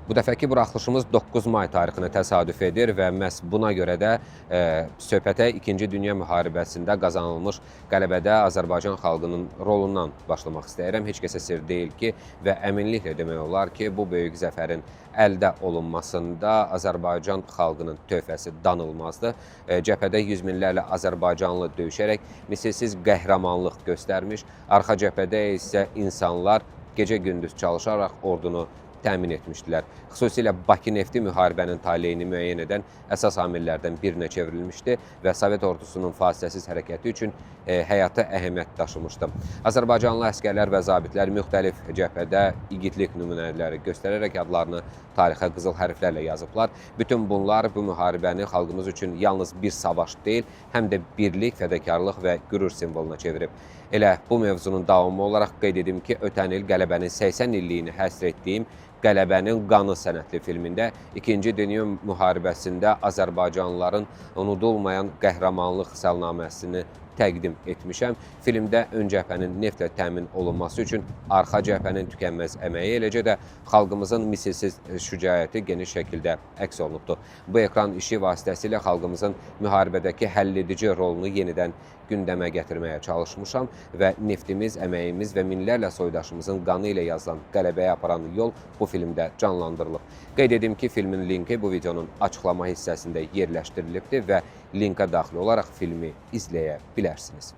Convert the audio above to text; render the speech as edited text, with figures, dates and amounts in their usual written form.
Bu dəfəki buraxılışımız 9 may tarixinə təsadüf edir və məhz buna görə də söhbətə 2-ci Dünya müharibəsində qazanılmış qələbədə Azərbaycan xalqının rolundan başlamaq istəyirəm. Heç kəsə sir deyil ki, və əminliklə demək olar ki, bu böyük zəfərin əldə olunmasında Azərbaycan xalqının töhfəsi danılmazdır. Cəbhədə yüz minlərlə azərbaycanlı döyüşərək misilsiz qəhrəmanlıq göstərmiş, arxa cəbhədə isə insanlar gecə-gündüz çalışaraq ordunu təmin etmişdilər. Xüsusilə Bakı nefti müharibənin taleyini müəyyən edən əsas amillərdən birinə çevrilmişdi və Sovet ordusunun fasiləsiz hərəkəti üçün həyata əhəmiyyət daşımışdı. Azərbaycanlı əskərlər və zabitlər müxtəlif cəbhədə igidlik nümunələri göstərərək adlarını tarixə qızıl hərflərlə yazıblar. Bütün bunlar bu müharibəni xalqımız üçün yalnız bir savaş deyil, həm də birlik, fədakarlıq və qürur simvoluna çevirib. Elə bu mövzunun davamı olaraq qeyd edim ki, ötən il qələbənin 80 illiyini həsr etdiyim Qələbənin Qanı sənədli filmində 2-ci Dünya müharibəsində Azərbaycanlıların unudulmayan qəhrəmanlıq salnaməsini təqdim etmişəm. Filmdə ön cəbhənin neftlə təmin olunması üçün arxa cəbhənin tükənməz əməyi, eləcə də xalqımızın misilsiz şücaəti geniş şəkildə əks olunubdur. Bu ekran işi vasitəsilə xalqımızın müharibədəki həlledici rolunu yenidən gündəmə gətirməyə çalışmışam və neftimiz, əməyimiz və minlərlə soydaşımızın qanı ilə yazılan qələbəyə aparan yol bu filmdə canlandırılıb. Qeyd edim ki, filmin linki bu videonun açıqlama hissəsində yerləşdirilibdir və linka daxil olaraq filmi izləyə bilərsiniz.